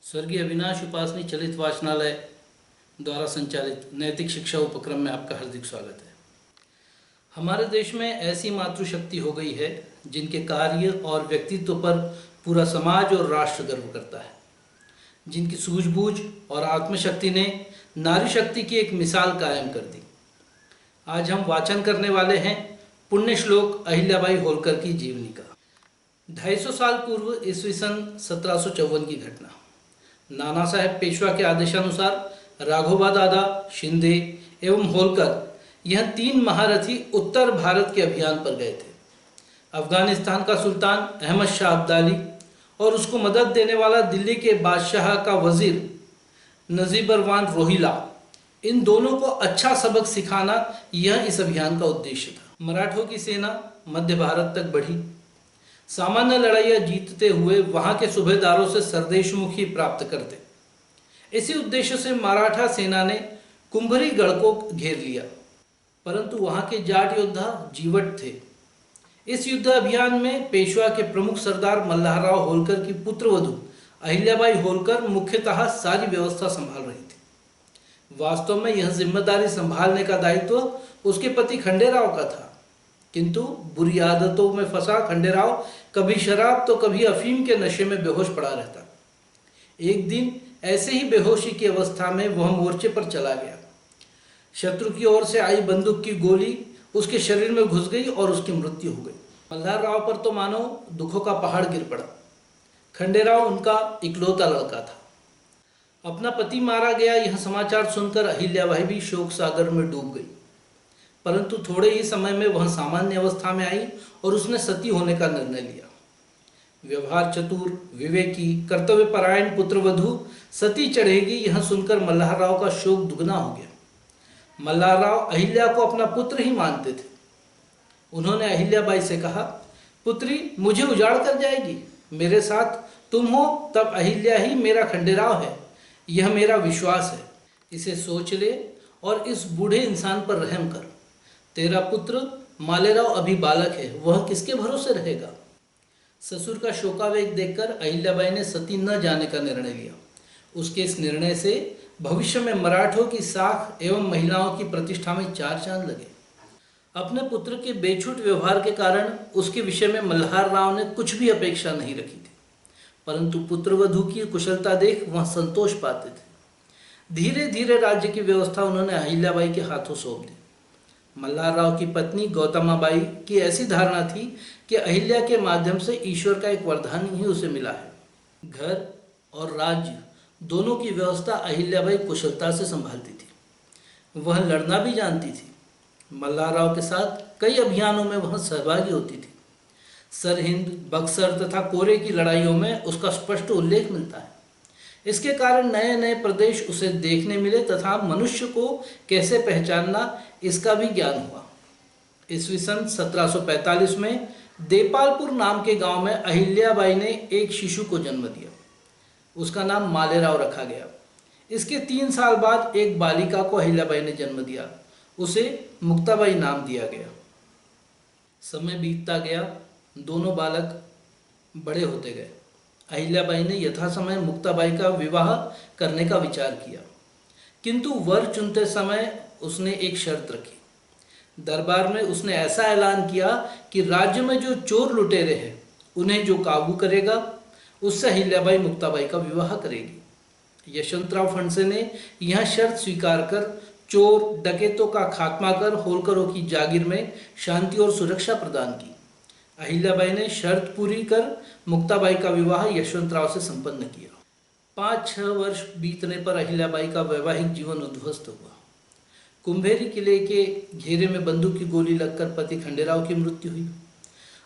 स्वर्गीय अविनाश उपासनी चलित वाचनालय द्वारा संचालित नैतिक शिक्षा उपक्रम में आपका हार्दिक स्वागत है। हमारे देश में ऐसी मातृशक्ति हो गई है जिनके कार्य और व्यक्तित्व पर पूरा समाज और राष्ट्र गर्व करता है, जिनकी सूझबूझ और आत्मशक्ति ने नारी शक्ति की एक मिसाल कायम कर दी। आज हम वाचन करने वाले हैं पुण्य श्लोक अहिल्याबाई होलकर की जीवनी का। 250 साल पूर्व ईस्वी सन 1754 की घटना। नाना साहेब पेशवा के आदेशानुसार राघोबा दादा, शिंदे एवं होलकर यह तीन महारथी उत्तर भारत के अभियान पर गए थे। अफगानिस्तान का सुल्तान अहमद शाह अब्दाली और उसको मदद देने वाला दिल्ली के बादशाह का वजीर नजीबरवान रोहिला, इन दोनों को अच्छा सबक सिखाना यह इस अभियान का उद्देश्य था। मराठों की सेना मध्य भारत तक बढ़ी। सामान्य लड़ाइयाँ जीतते हुए वहां के सूबेदारों से सरदेशमुखी प्राप्त करते। इसी उद्देश्य से मराठा सेना ने कुंभरीगढ़ को घेर लिया, परंतु वहां के जाट योद्धा जीवट थे। इस युद्ध अभियान में पेशवा के प्रमुख सरदार मल्हारराव होलकर की पुत्रवधू अहिल्याबाई होलकर मुख्यतः सारी व्यवस्था संभाल रही थी। वास्तव में यह जिम्मेदारी संभालने का दायित्व उसके पति खंडेराव का था, किंतु बुरी आदतों में फंसा खंडेराव कभी शराब तो कभी अफीम के नशे में बेहोश पड़ा रहता। एक दिन ऐसे ही बेहोशी की अवस्था में वह मोर्चे पर चला गया। शत्रु की ओर से आई बंदूक की गोली उसके शरीर में घुस गई और उसकी मृत्यु हो गई। मल्हारराव पर तो मानो दुखों का पहाड़ गिर पड़ा। खंडेराव उनका इकलौता लड़का था। अपना पति मारा गया यह समाचार सुनकर अहिल्याबाई भी शोक सागर में डूब गई, परंतु थोड़े ही समय में वह सामान्य अवस्था में आई और उसने सती होने का निर्णय लिया। व्यवहार चतुर, विवेकी, कर्तव्यपरायण पुत्रवधू सती चढ़ेगी यह सुनकर मल्हारराव का शोक दुगना हो गया। मल्हारराव अहिल्या को अपना पुत्र ही मानते थे। उन्होंने अहिल्याबाई से कहा, पुत्री मुझे उजाड़ कर जाएगी, मेरे साथ तुम हो तब अहिल्या ही मेरा खंडेराव है, यह मेरा विश्वास है। इसे सोच ले और इस बूढ़े इंसान पर रहम कर। तेरा पुत्र मालेराव अभी बालक है, वह किसके भरोसे रहेगा। ससुर का शोकावेग देखकर अहिल्याबाई ने सती न जाने का निर्णय लिया। उसके इस निर्णय से भविष्य में मराठों की साख एवं महिलाओं की प्रतिष्ठा में चार चांद लगे। अपने पुत्र के बेछूट व्यवहार के कारण उसके विषय में मल्हारराव ने कुछ भी अपेक्षा नहीं रखी थी, परंतु पुत्रवधू की कुशलता देख वह संतोष पाते थे। धीरे धीरे राज्य की व्यवस्था उन्होंने अहिल्याबाई के हाथों सौंप दी। मल्हारराव की पत्नी गौतमाबाई की ऐसी धारणा थी कि अहिल्या के माध्यम से ईश्वर का एक वरदान ही उसे मिला है। घर और राज्य दोनों की व्यवस्था अहिल्याबाई कुशलता से संभालती थी। वह लड़ना भी जानती थी। मल्हारराव के साथ कई अभियानों में वह सहभागी होती थी। सरहिंद, बक्सर तथा कोरे की लड़ाइयों में उसका स्पष्ट उल्लेख मिलता है। इसके कारण नए नए प्रदेश उसे देखने मिले तथा मनुष्य को कैसे पहचानना इसका भी ज्ञान हुआ। ईस्वी सन 1745 में देपालपुर नाम के गांव में अहिल्याबाई ने एक शिशु को जन्म दिया। उसका नाम मालेराव रखा गया। इसके 3 साल बाद एक बालिका को अहिल्याबाई ने जन्म दिया। उसे मुक्ताबाई नाम दिया गया। समय बीतता गया, दोनों बालक बड़े होते गए। अहिल्याबाई ने यथासमय मुक्ताबाई का विवाह करने का विचार किया, किंतु वर चुनते समय उसने एक शर्त रखी। दरबार में उसने ऐसा ऐलान किया कि राज्य में जो चोर लुटेरे हैं उन्हें जो काबू करेगा उससे अहिल्याबाई मुक्ताबाई का विवाह करेगी। यशवंतराव फणसे ने यह शर्त स्वीकार कर चोर डकैतों का खात्मा कर होलकरों की जागीर में शांति और सुरक्षा प्रदान की। अहिल्याबाई ने शर्त पूरी कर मुक्ताबाई का विवाह यशवंतराव से संपन्न किया। 5-6 वर्ष बीतने पर अहिल्याबाई का वैवाहिक जीवन उद्ध्वस्त हुआ। कुंभेरी किले के घेरे में बंदूक की गोली लगकर पति खंडेराव की मृत्यु हुई।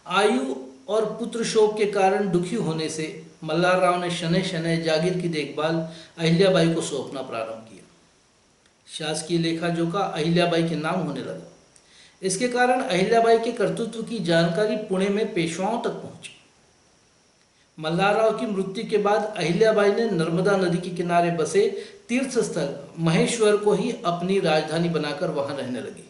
आयु और पुत्र शोक के कारण दुखी होने से मल्हारराव ने शनै शनै जागीर की देखभाल अहिल्याबाई को सौंपना प्रारंभ किया। शासकीय लेखा जोखा अहिल्याबाई के नाम होने लगा। इसके कारण अहिल्याबाई के कर्तृत्व की जानकारी पुणे में पेशवाओं तक पहुंची। मल्हारराव की मृत्यु के बाद अहिल्याबाई ने नर्मदा नदी के किनारे बसे तीर्थ स्थल महेश्वर को ही अपनी राजधानी बनाकर वहां रहने लगी।